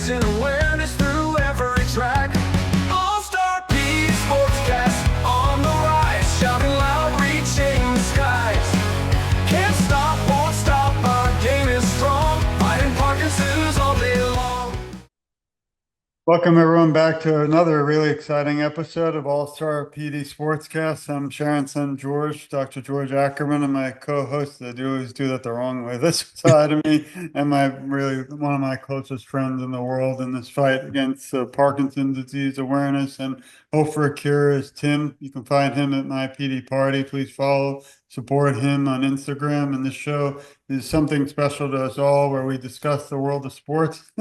raising awareness through every track. All-Star PD Sportscast on the rise, shouting loud, reaching the skies. Can't stop, won't stop, our game is strong, fighting Parkinson's all day long. Welcome everyone back to another really exciting episode of All-Star PD Sportscast. I'm Sharon's son George, Dr. George Ackerman, and my co-host. I do always do that the wrong way. This side of me, and one of my closest friends in the world in this fight against Parkinson's disease awareness and hope for a cure is Tim. You can find him at my PD party. Please follow, support him on Instagram. And this show is something special to us all, where we discuss the world of sports,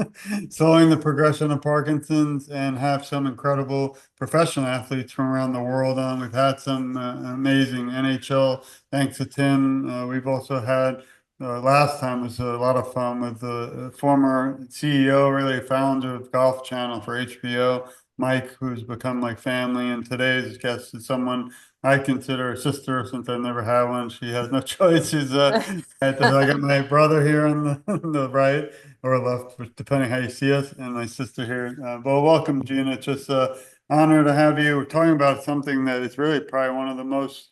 slowing the progression of Parkinson's, and have some incredible professional athletes from around the world on. We've had some amazing NHL, thanks to Tim. We've also had last time was a lot of fun with the former CEO, really founder of Golf Channel for HBO, Mike, who's become like family. And today's guest is someone I consider a sister, since I've never had one. She has no choice. She's I got my brother here on the right or left, depending how you see us, and my sister here. Well, welcome, Gina. It's just an honor to have you. We're talking about something that is really probably one of the most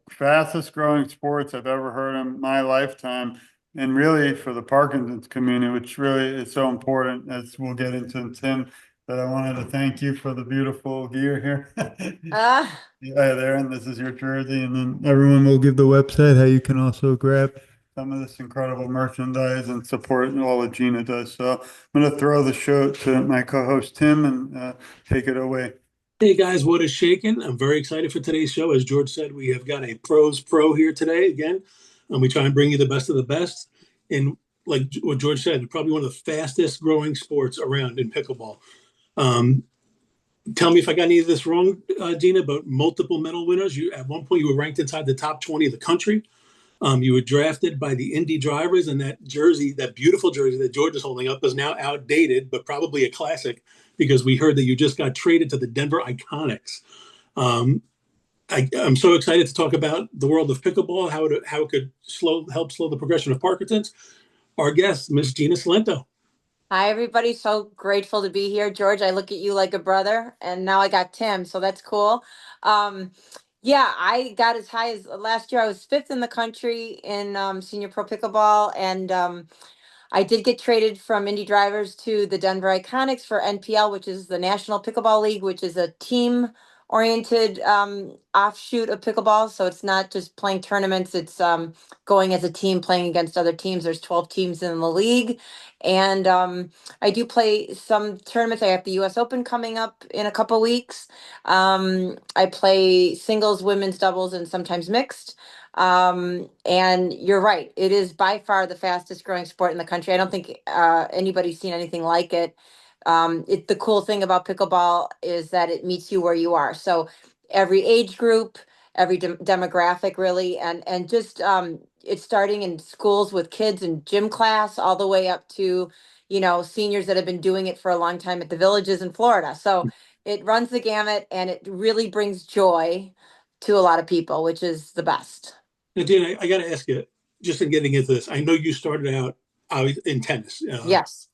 fastest growing sports I've ever heard in my lifetime, and really for the Parkinson's community, which really is so important, as we'll get into. Tim, but I wanted to thank you for the beautiful gear here. Yeah, there, and this is your jersey, and then everyone will give the website how you can also grab some of this incredible merchandise and support all that Gina does. So I'm going to throw the show to my co-host Tim and take it away. Hey guys, what is shaking? I'm very excited for today's show. As George said, we have got a pros pro here today again, and we try and bring you the best of the best. And like what George said, probably one of the fastest growing sports around in pickleball. Tell me if I got any of this wrong, Gina, but multiple medal winners. At one point, you were ranked inside the top 20 of the country. You were drafted by the Indy Drivers, and that jersey, that beautiful jersey that George is holding up, is now outdated, but probably a classic, because we heard that you just got traded to the Denver Iconics. I'm so excited to talk about the world of pickleball, how it could help slow the progression of Parkinson's. Our guest, Miss Gina Salento. Hi, everybody. So grateful to be here. George, I look at you like a brother, and now I got Tim, so that's cool. Yeah, I got as high as last year. I was fifth in the country in senior pro pickleball, and I did get traded from Indy Drivers to the Denver Iconics for NPL, which is the National Pickleball League, which is a team-oriented offshoot of pickleball. So it's not just playing tournaments, it's going as a team, playing against other teams. There's 12 teams in the league. And I do play some tournaments. I have the US Open coming up in a couple weeks. I play singles, women's, doubles, and sometimes mixed. And you're right, it is by far the fastest growing sport in the country. I don't think anybody's seen anything like it. The cool thing about pickleball is that it meets you where you are. So every age group, every demographic, really, and just it's starting in schools with kids in gym class, all the way up to, seniors that have been doing it for a long time at the villages in Florida. So it runs the gamut, and it really brings joy to a lot of people, which is the best. Now, Gina, I got to ask you, just in getting into this, I know you started out in tennis. Yes.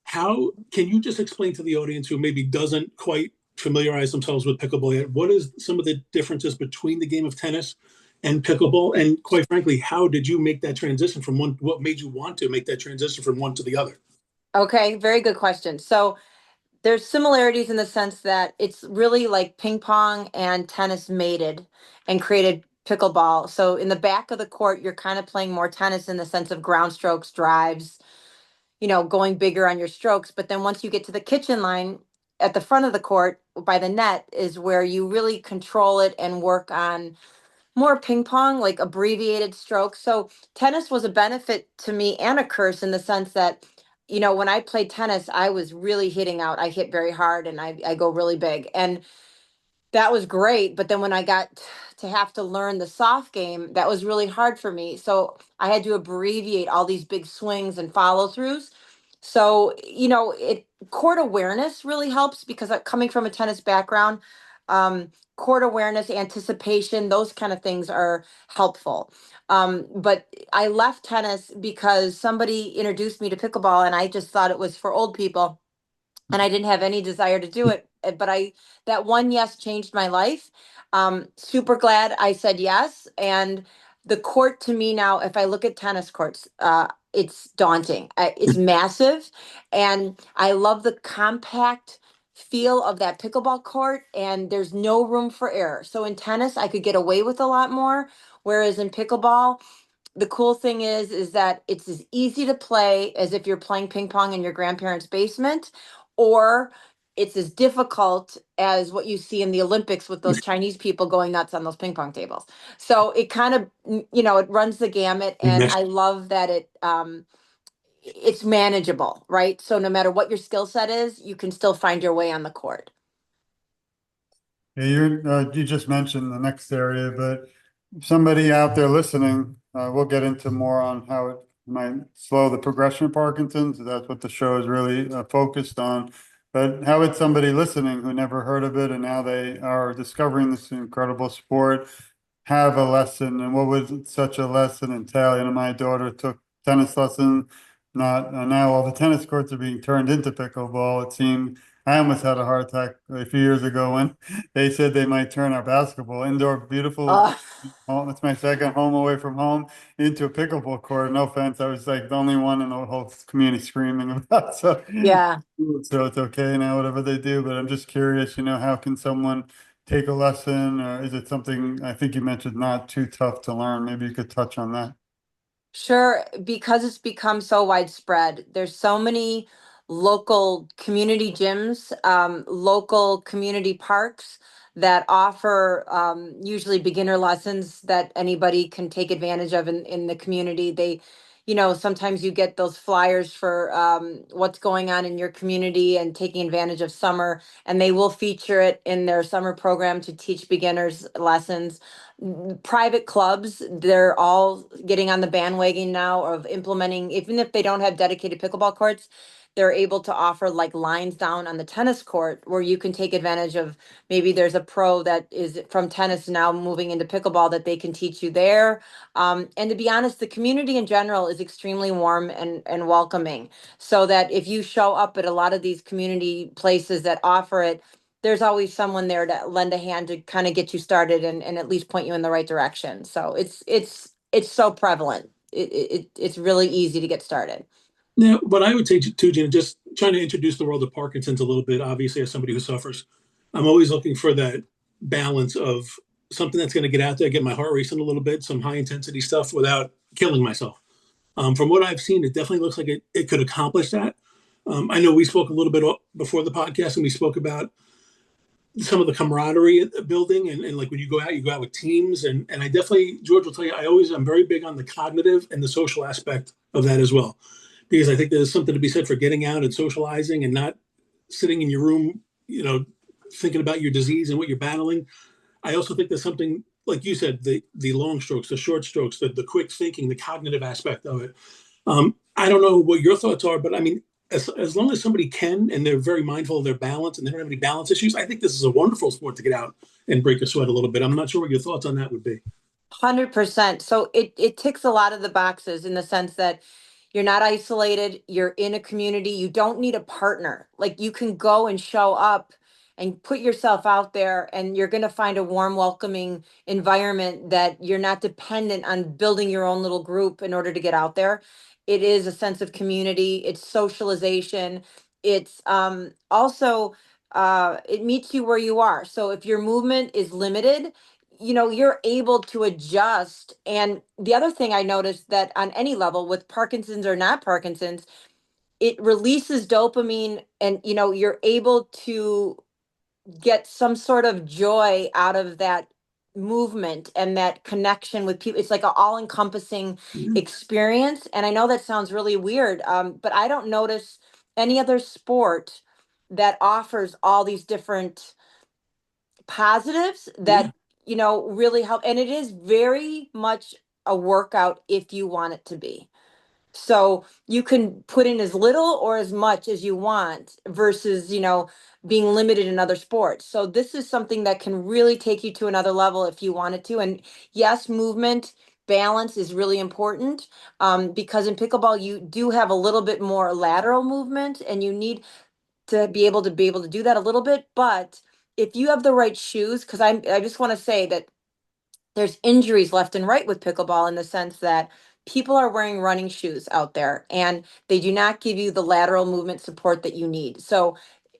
How can you just explain to the audience who maybe doesn't quite familiarize themselves with pickleball yet, what is some of the differences between the game of tennis and pickleball? And quite frankly, how did you make that transition from one? What made you want to make that transition from one to the other? Okay, very good question. So there's similarities in the sense that it's really like ping pong and tennis mated and created pickleball. So in the back of the court, you're kind of playing more tennis in the sense of ground strokes, drives, going bigger on your strokes. But then once you get to the kitchen line at the front of the court by the net is where you really control it and work on more ping pong, like abbreviated strokes. So tennis was a benefit to me and a curse in the sense that, when I played tennis, I was really hitting out. I hit very hard, and I go really big. And that was great. But then when I got to have to learn the soft game, that was really hard for me. So I had to abbreviate all these big swings and follow throughs. So, court awareness really helps, because coming from a tennis background, Court awareness, anticipation, those kind of things are helpful. But I left tennis because somebody introduced me to pickleball and I just thought it was for old people and I didn't have any desire to do it. But that one yes changed my life. Super glad I said yes. And the court to me now, if I look at tennis courts, it's daunting. It's massive. And I love the compact feel of that pickleball court. And there's no room for error. So in tennis, I could get away with a lot more. Whereas in pickleball, the cool thing is that it's as easy to play as if you're playing ping pong in your grandparents' basement, or it's as difficult as what you see in the Olympics with those Chinese people going nuts on those ping pong tables. So it kind of, it runs the gamut, and I love that it's manageable, right? So no matter what your skill set is, you can still find your way on the court. Yeah, you just mentioned the next area, but somebody out there listening, we'll get into more on how it might slow the progression of Parkinson's. That's what the show is really focused on. But how would somebody listening who never heard of it and now they are discovering this incredible sport have a lesson? And what would such a lesson entail? My daughter took tennis lesson. Not now all the tennis courts are being turned into pickleball. It seemed I almost had a heart attack a few years ago when they said they might turn our basketball indoor, beautiful Uh, home. It's my second home away from home into a pickleball court. No offense, I was like the only one in the whole community screaming about. yeah. So it's okay now, whatever they do. But I'm just curious, how can someone take a lesson, or is it something I think you mentioned not too tough to learn? Maybe you could touch on that. Sure, because it's become so widespread. There's so many local community gyms, local community parks that offer usually beginner lessons that anybody can take advantage of in the community. Sometimes you get those flyers for what's going on in your community and taking advantage of summer, and they will feature it in their summer program to teach beginners lessons. Private clubs, they're all getting on the bandwagon now of implementing, even if they don't have dedicated pickleball courts, they're able to offer like lines down on the tennis court where you can take advantage of, maybe there's a pro that is from tennis now moving into pickleball that they can teach you there. And to be honest, the community in general is extremely warm and welcoming. So that if you show up at a lot of these community places that offer it, there's always someone there to lend a hand to kind of get you started and at least point you in the right direction. So it's so prevalent. It's really easy to get started. Now, what I would say too, Gina, just trying to introduce the world of Parkinson's a little bit, obviously, as somebody who suffers, I'm always looking for that balance of something that's going to get out there, get my heart racing a little bit, some high intensity stuff without killing myself. From what I've seen, it definitely looks like it could accomplish that. I know we spoke a little bit before the podcast and we spoke about some of the camaraderie at the building and like when you go out with teams. And I definitely, George will tell you, I'm very big on the cognitive and the social aspect of that as well. Because I think there's something to be said for getting out and socializing and not sitting in your room, thinking about your disease and what you're battling. I also think there's something, like you said, the long strokes, the short strokes, the quick thinking, the cognitive aspect of it. I don't know what your thoughts are, but I mean, as long as somebody can and they're very mindful of their balance and they don't have any balance issues, I think this is a wonderful sport to get out and break a sweat a little bit. I'm not sure what your thoughts on that would be. 100%. So it ticks a lot of the boxes in the sense that you're not isolated, you're in a community, you don't need a partner. Like you can go and show up and put yourself out there and you're going to find a warm, welcoming environment that you're not dependent on building your own little group in order to get out there. It is a sense of community, it's socialization, it's also it meets you where you are. So if your movement is limited, you're able to adjust. And the other thing I noticed that on any level with Parkinson's or not Parkinson's, it releases dopamine and you're able to get some sort of joy out of that movement and that connection with people. It's like an all-encompassing experience. And I know that sounds really weird, but I don't notice any other sport that offers all these different positives Yeah. that really help, and it is very much a workout if you want it to be. So you can put in as little or as much as you want versus, being limited in other sports. So this is something that can really take you to another level if you wanted to. And yes, movement balance is really important, because in pickleball you do have a little bit more lateral movement, and you need to be able to do that a little bit. But if you have the right shoes, because I just want to say that there's injuries left and right with pickleball in the sense that people are wearing running shoes out there and they do not give you the lateral movement support that you need. So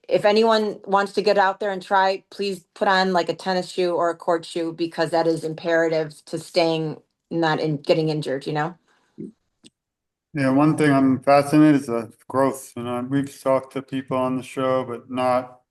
if anyone wants to get out there and try, please put on like a tennis shoe or a court shoe, because that is imperative to staying not in getting injured. Yeah, one thing I'm fascinated is the growth. We've talked to people on the show, but not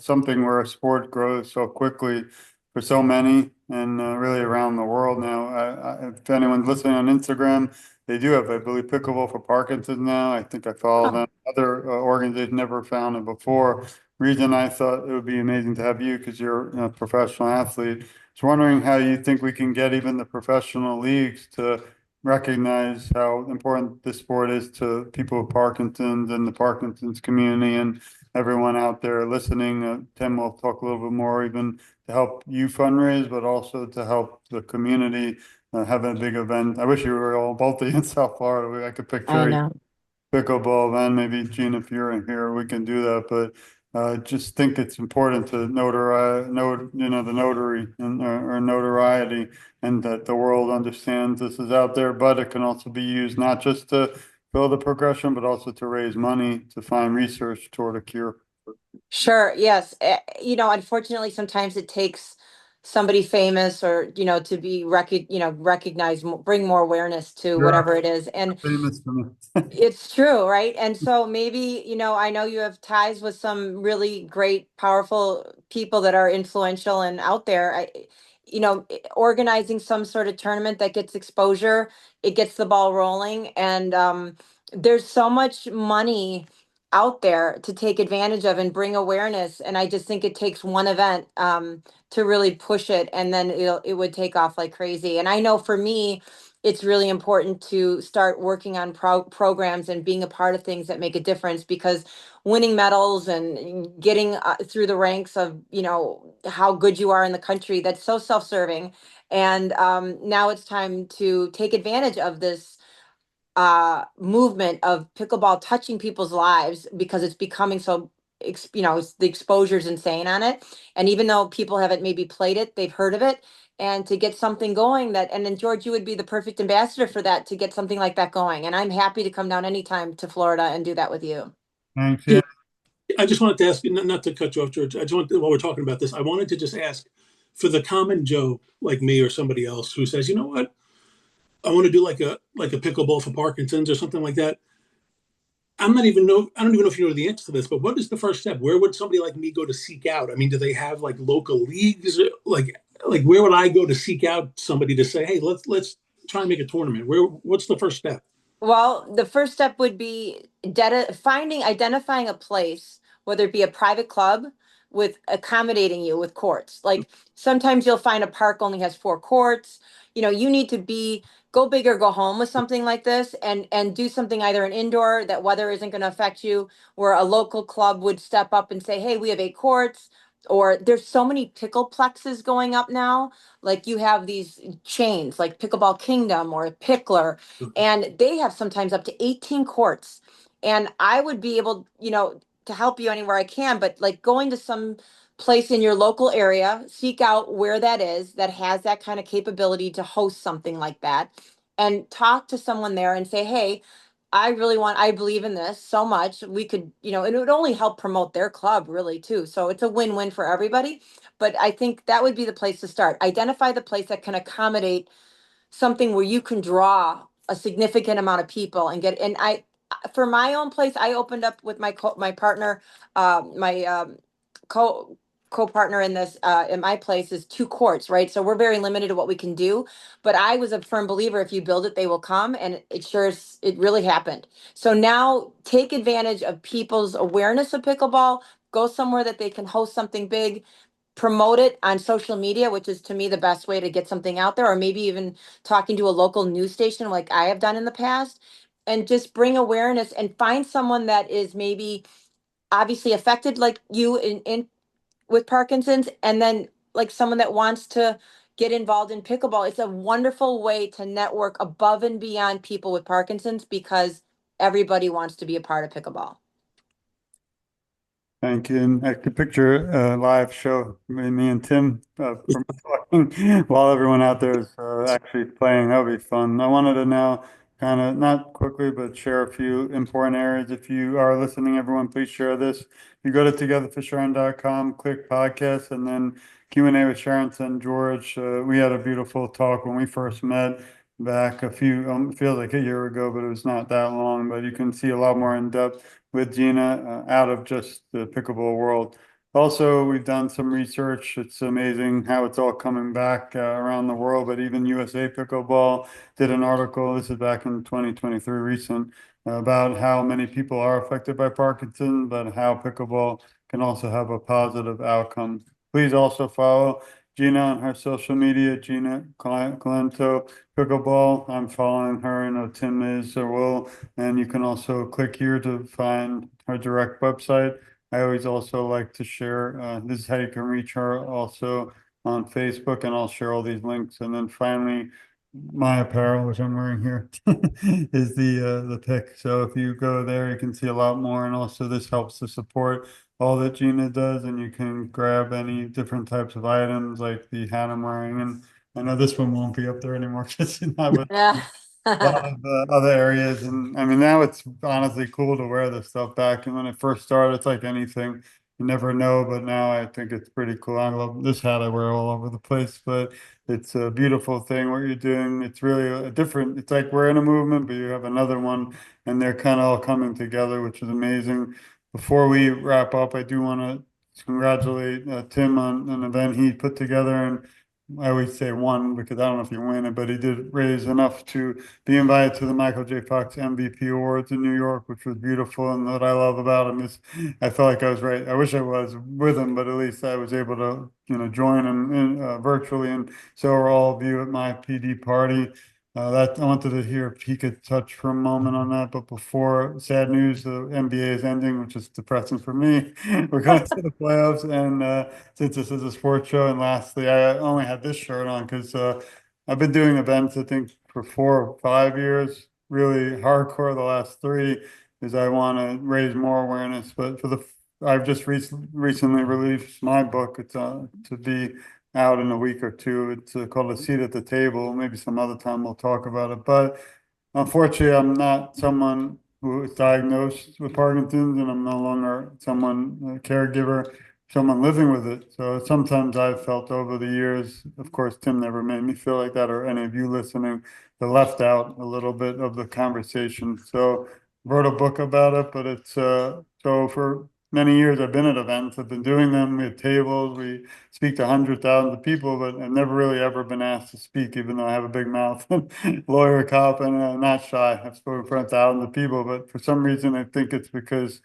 something where a sport grows so quickly for so many and really around the world now. If anyone's listening on Instagram, they do have, I believe, Pickleball for Parkinson now. I think I follow Oh, them. Other organizations never found it before. Reason I thought it would be amazing to have you because you're a professional athlete. Just wondering how you think we can get even the professional leagues to recognize how important this sport is to people with Parkinson's and the Parkinson's community and everyone out there listening. Tim will talk a little bit more even to help you fundraise, but also to help the community have a big event. I wish you were all both in South Florida. I could I picture know. pickleball event. Maybe Gene, if you're in here, we can do that. But just think it's important to the notary and or notoriety, and that the world understands this is out there. But it can also be used not just to build a progression, but also to raise money to find research toward a cure. Sure. Yes. Unfortunately, sometimes it takes somebody famous or, to be recognized, bring more awareness to You're whatever it is. And famous to me. it's true, right? And so maybe, I know you have ties with some really great, powerful people that are influential and out there. Organizing some sort of tournament that gets exposure, it gets the ball rolling. And there's so much money out there to take advantage of and bring awareness. And I just think it takes one event to really push it, and then it would take off like crazy. And I know for me, it's really important to start working on programs and being a part of things that make a difference, because winning medals and getting through the ranks of how good you are in the country, that's so self-serving. And now it's time to take advantage of this movement of pickleball touching people's lives, because it's becoming so the exposure's insane on it. And even though people haven't maybe played it, they've heard of it. And to get something going, and then George, you would be the perfect ambassador for that, to get something like that going. And I'm happy to come down anytime to Florida and do that with you. Thanks. Yeah, Yeah. I just wanted to ask, not to cut you off, George. I just want, while we're talking about this, I wanted to just ask for the common Joe like me or somebody else who says, you know what, I want to do like a pickleball for Parkinson's or something like that. I don't even know if you know the answer to this, but what is the first step? Where would somebody like me go to seek out? I mean, do they have like local leagues? Like where would I go to seek out somebody to say, hey, let's try and make a tournament? What's the first step? Well, the first step would be identifying a place, whether it be a private club with accommodating you with courts. Like sometimes you'll find a park only has 4 courts. You need to go big or go home with something like this, and do something either an indoor that weather isn't going to affect you, where a local club would step up and say, hey, we have 8 courts. Or there's so many pickleplexes going up now. Like you have these chains like Pickleball Kingdom or Pickler, and they have sometimes up to 18 courts. And I would be able, to help you anywhere I can, but like going to some place in your local area, seek out where that is that has that kind of capability to host something like that, and talk to someone there and say, hey, I believe in this so much. We could, and it would only help promote their club really too. So it's a win-win for everybody. But I think that would be the place to start. Identify the place that can accommodate something where you can draw a significant amount of people and get. And for my own place, I opened up with my partner, my co co-partner in this in my place is 2 courts, right? So we're very limited to what we can do. But I was a firm believer, if you build it, they will come, and it really happened. So now take advantage of people's awareness of pickleball. Go somewhere that they can host something big, promote it on social media, which is to me the best way to get something out there, or maybe even talking to a local news station like I have done in the past, and just bring awareness and find someone that is maybe obviously affected like you in with Parkinson's, and then like someone that wants to get involved in pickleball. It's a wonderful way to network above and beyond people with Parkinson's because everybody wants to be a part of pickleball. Thank you. And I could picture a live show, me and Tim from talking while everyone out there is actually playing. That would be fun. I wanted to now kind of not quickly, but share a few important areas. If you are listening, everyone, please share this. You go to togetherforsharon.com, click podcast, and then Q&A with Sharon and George. We had a beautiful talk when we first met back a few, feels like a year ago, but it was not that long. But you can see a lot more in depth with Gina out of just the pickleball world. Also, we've done some research. It's amazing how it's all coming back around the world, but even USA Pickleball did an article, this is back in 2023 recent, about how many people are affected by Parkinson, but how pickleball can also have a positive outcome. Please also follow Gina on her social media, Gina Calento Pickleball. I'm following her, I know Tim is or will, and you can also click here to find her direct website. I always also like to share, this is how you can reach her also on Facebook, and I'll share all these links. And then finally, my apparel, which I'm wearing here, is the pick. So if you go there, you can see a lot more. And also this helps to support all that Gina does, and you can grab any different types of items like the hat I'm wearing. And I know this one won't be up there anymore because it's not with Yeah. a lot of other areas. And I mean, now it's honestly cool to wear this stuff back. And when it first started, it's like anything, you never know. But now I think it's pretty cool. I love this hat. I wear all over the place, but it's a beautiful thing what you're doing. It's really a different, it's like we're in a movement, but you have another one, and they're kind of all coming together, which is amazing. Before we wrap up, I do want to congratulate Tim on an event he put together, and I always say won because I don't know if you win it, but he did raise enough to be invited to the Michael J. Fox MVP Awards in New York, which was beautiful. And what I love about him is I felt like I was right. I wish I was with him, but at least I was able to, join him virtually. And so are all of you at my PD party. That I wanted to hear if he could touch for a moment on that. But before, sad news, the NBA is ending, which is depressing for me. We're going to the playoffs, and since this is a sports show, and lastly, I only had this shirt on because I've been doing events, I think, for 4 or 5 years, really hardcore the last 3, is I want to raise more awareness. But I've just recently released my book. It's to be out in a week or two. It's called A Seat at the Table. Maybe some other time we'll talk about it. But unfortunately, I'm not someone who is diagnosed with Parkinson's, and I'm no longer someone, a caregiver, someone living with it. So sometimes I've felt over the years, of course, Tim never made me feel like that, or any of you listening, that left out a little bit of the conversation. So wrote a book about it, but it's so for many years I've been at events, I've been doing them, we had tables, we speak to hundreds of thousands of people, but I've never really ever been asked to speak, even though I have a big mouth, lawyer, cop, and not shy. I've spoken in front of thousands of people, but for some reason I think it's because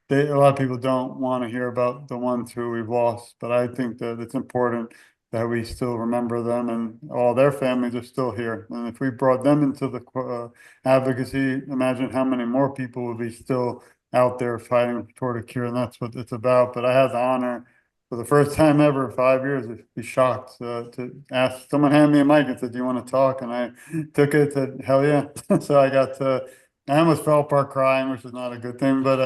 a lot of people don't want to hear about the ones who we've lost, but I think that it's important that we still remember them, and all their families are still here. And if we brought them into the advocacy, imagine how many more people would be still out there fighting toward a cure. And that's what it's about. But I had the honor for the first time ever in 5 years to be shocked to ask someone, hand me a mic and said, do you want to talk? And I took it, said, hell yeah. So I almost fell apart crying, which is not a good thing. But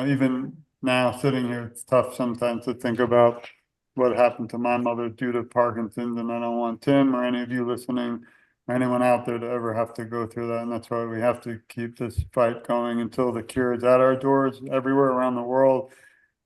even now sitting here, it's tough sometimes to think about what happened to my mother due to Parkinson's. And I don't want Tim or any of you listening or anyone out there to ever have to go through that. And that's why we have to keep this fight going until the cure is at our doors everywhere around the world.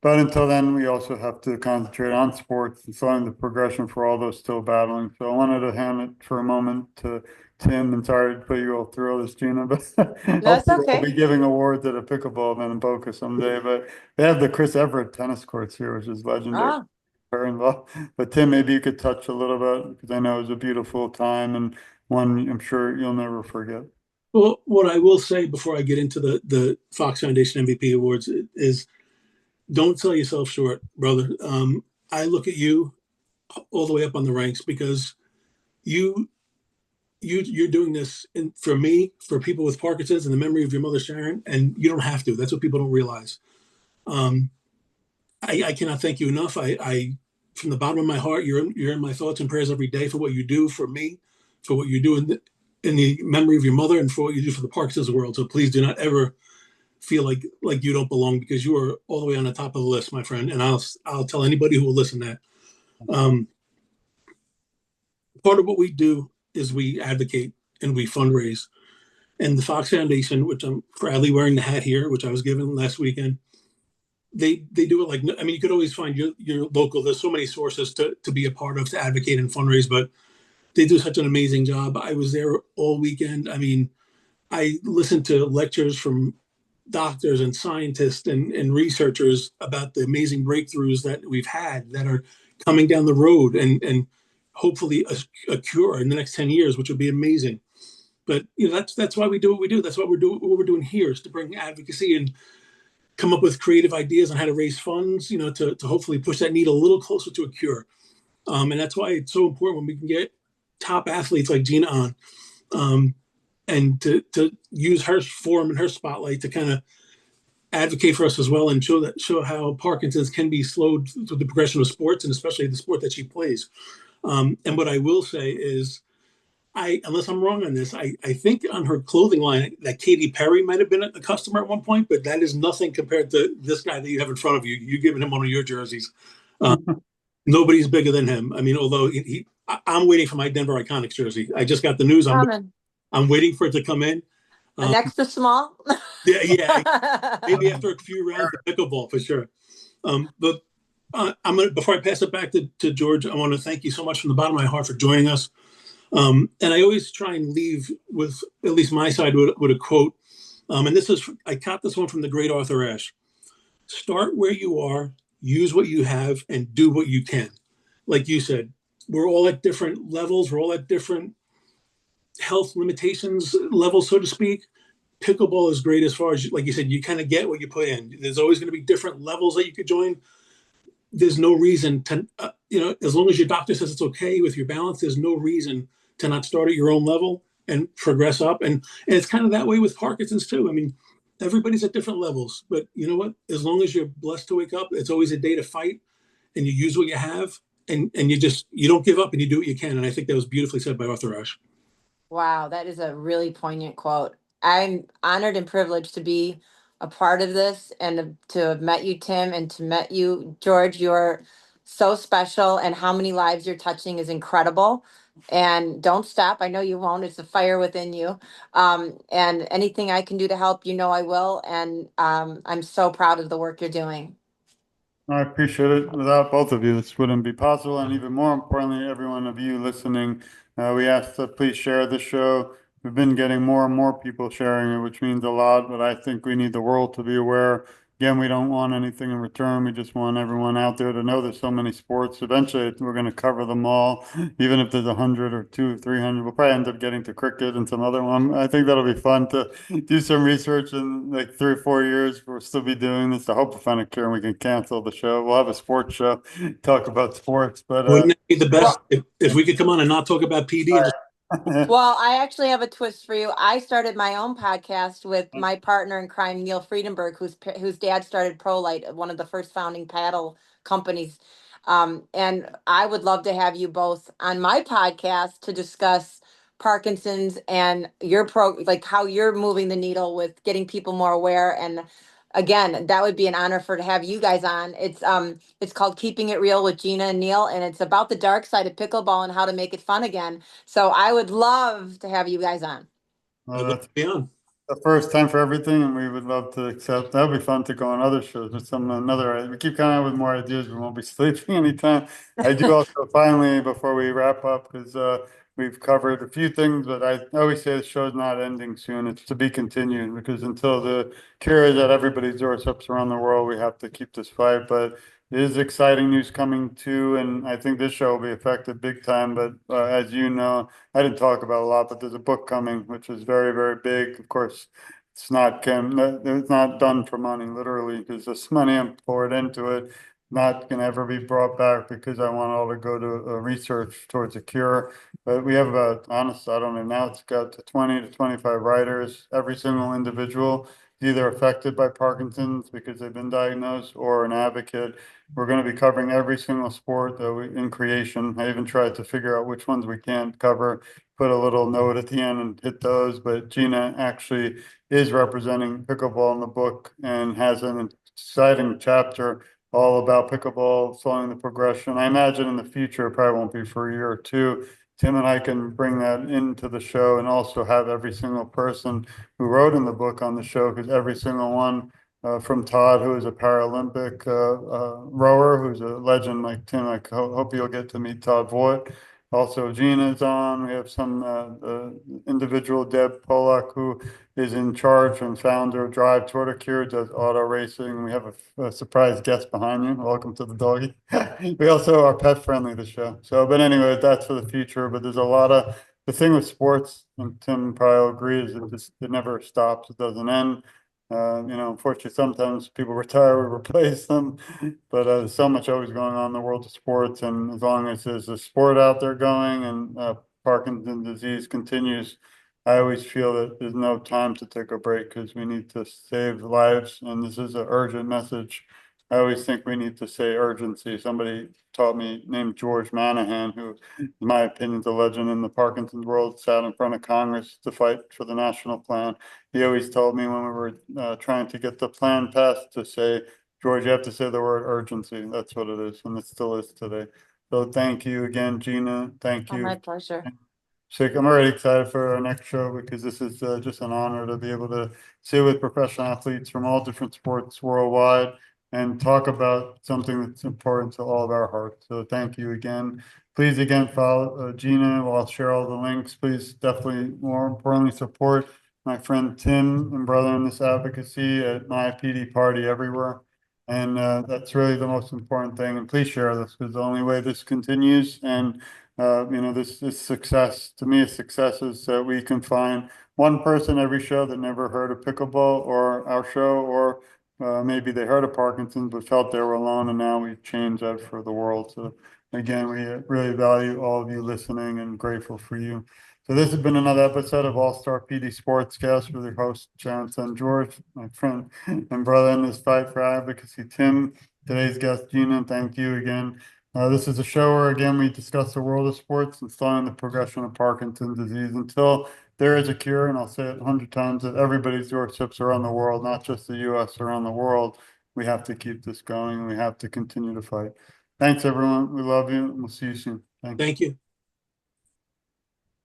But until then, we also have to concentrate on sports and slowing the progression for all those still battling. So I wanted to hand it for a moment to Tim, and sorry to put you all through all this, Gina, but No, it's hopefully we'll okay. be giving awards at a pickleball event in Boca someday. But they have the Chris Everett tennis courts here, which is legendary. Ah, But Tim, maybe you could touch a little bit, because I know it was a beautiful time and one I'm sure you'll never forget. Well, what I will say before I get into the Fox Foundation MVP Awards is don't sell yourself short, brother. I look at you all the way up on the ranks because you you're doing this for me, for people with Parkinson's, in the memory of your mother Sharon, and you don't have to. That's what people don't realize. I cannot thank you enough. I from the bottom of my heart, you're in my thoughts and prayers every day for what you do for me, for what you do in the memory of your mother, and for what you do for the Parkinson's world. So please do not ever feel like you don't belong, because you are all the way on the top of the list, my friend. And I'll tell anybody who will listen that. Part of what we do is we advocate and we fundraise. And the Fox Foundation, which I'm proudly wearing the hat here, which I was given last weekend, they do it like, I mean, you could always find your local. There's so many sources to be a part of, to advocate and fundraise, but they do such an amazing job. I was there all weekend. I mean, I listened to lectures from doctors and scientists and researchers about the amazing breakthroughs that we've had that are coming down the road, and hopefully a cure in the next 10 years, which would be amazing. But that's why we do what we do. That's what we're doing here, is to bring advocacy and come up with creative ideas on how to raise funds, to hopefully push that needle a little closer to a cure. And that's why it's so important when we can get top athletes like Gina on, and to use her forum and her spotlight to kind of advocate for us as well, and show how Parkinson's can be slowed through the progression of sports, and especially the sport that she plays. And what I will say is, unless I'm wrong on this, I think on her clothing line that Katy Perry might have been a customer at one point, but that is nothing compared to this guy that you have in front of you. You've given him one of your jerseys. Nobody's bigger than him. I mean, although I'm waiting for my Denver Iconics jersey. I just got the news. I'm waiting for it to come in. An extra small. Yeah, maybe after a few rounds of pickleball for sure. But before I pass it back to George, I want to thank you so much from the bottom of my heart for joining us. And I always try and leave with, at least my side, with a quote. And I caught this one from the great Arthur Ashe. Start where you are, use what you have, and do what you can. Like you said, we're all at different levels. We're all at different health limitations levels, so to speak. Pickleball is great as far as, like you said, you kind of get what you put in. There's always going to be different levels that you could join. There's no reason to, as long as your doctor says it's okay with your balance, there's no reason to not start at your own level and progress up. And it's kind of that way with Parkinson's too. I mean, everybody's at different levels, but you know what? As long as you're blessed to wake up, it's always a day to fight, and you use what you have, and you don't give up, and you do what you can. And I think that was beautifully said by Arthur Ashe. Wow, that is a really poignant quote. I'm honored and privileged to be a part of this, and to have met you, Tim, and to met you, George. You're so special, and how many lives you're touching is incredible. And don't stop. I know you won't. It's a fire within you. And anything I can do to help, I will. And I'm so proud of the work you're doing. I appreciate it. Without both of you, this wouldn't be possible. And even more importantly, every one of you listening, we ask to please share the show. We've been getting more and more people sharing it, which means a lot, but I think we need the world to be aware. Again, we don't want anything in return. We just want everyone out there to know there's so many sports. Eventually, we're going to cover them all, even if there's 100 or 200, 300. We'll probably end up getting to cricket and some other one. I think that'll be fun to do some research in like 3 or 4 years. We'll still be doing this. I hope we find a cure and we can cancel the show. We'll have a sports show, talk about sports. But Wouldn't it be the best if we could come on and not talk about PD and just Well, I actually have a twist for you. I started my own podcast with my partner in crime, Neil Friedenberg, whose dad started ProLight, one of the first founding paddle companies. And I would love to have you both on my podcast to discuss Parkinson's and like how you're moving the needle with getting people more aware. And again, that would be an honor to have you guys on. It's called Keeping It Real with Gina and Neil, and it's about the dark side of pickleball and how to make it fun again. So I would love to have you guys on. Well, that's be on? the first time for everything, and we would love to accept. That would be fun to go on other shows with another. We keep coming out with more ideas. We won't be sleeping anytime. I do also finally, before we wrap up, because we've covered a few things, but I always say the show's not ending soon. It's to be continued, because until the cure is at everybody's doorsteps around the world, we have to keep this fight. But it is exciting news coming too, and I think this show will be affected big time. But as you know, I didn't talk about a lot, but there's a book coming, which is very, very big. Of course, it's not done for money, literally, because this money I'm poured into it. not going to ever be brought back because I want all to go to research towards a cure. But we have about, honestly, I don't know, now it's got to 20 to 25 writers. Every single individual is either affected by Parkinson's because they've been diagnosed or an advocate. We're going to be covering every single sport that in creation. I even tried to figure out which ones we can't cover, put a little note at the end and hit those. But Gina actually is representing pickleball in the book and has an exciting chapter all about pickleball, slowing the progression. I imagine in the future, it probably won't be for a year or two. Tim and I can bring that into the show and also have every single person who wrote in the book on the show, because every single one, from Todd, who is a Paralympic rower, who's a legend like Tim. I hope you'll get to meet Todd Voigt. Also, Gina's on. We have some individual, Deb Polak, who is in charge and founder of Drive Toward a Cure, does auto racing. We have a surprise guest behind you. Welcome to the doggy. We also are pet friendly, the show. So, but anyway, that's for the future. But there's a lot of, the thing with sports, and Tim probably will agree, is it never stops. It doesn't end. Unfortunately, sometimes people retire, we replace them, but there's so much always going on in the world of sports. And as long as there's a sport out there going and Parkinson's disease continues, I always feel that there's no time to take a break because we need to save lives. And this is an urgent message. I always think we need to say urgency. Somebody taught me, named George Manahan, who, in my opinion, is a legend in the Parkinson's world, sat in front of Congress to fight for the national plan. He always told me when we were trying to get the plan passed to say, George, you have to say the word urgency. That's what it is, and it still is today. So thank you again, Gina. Thank Oh, you. my pleasure. Sick. I'm already excited for our next show because this is just an honor to be able to sit with professional athletes from all different sports worldwide and talk about something that's important to all of our hearts. So thank you again. Please again follow Gina. I'll share all the links. Please definitely, more importantly, support my friend Tim and brother in this advocacy at my PD party everywhere. And that's really the most important thing. And please share this because the only way this continues and this success, to me, success is that we can find one person every show that never heard of pickleball or our show, or maybe they heard of Parkinson's but felt they were alone, and now we've changed that for the world. So again, we really value all of you listening and grateful for you. So this has been another episode of All-Star PD Sportscast with your host, Johnson George, my friend and brother in this fight for advocacy, Tim. Today's guest, Gina, thank you again. This is a show where, again, we discuss the world of sports and slowing the progression of Parkinson's disease until there is a cure. And I'll say it 100 times that everybody's doorsteps around the world, not just the U.S., around the world. We have to keep this going. We have to continue to fight. Thanks, everyone. We love you, and we'll see you soon. Thank you. Thank you.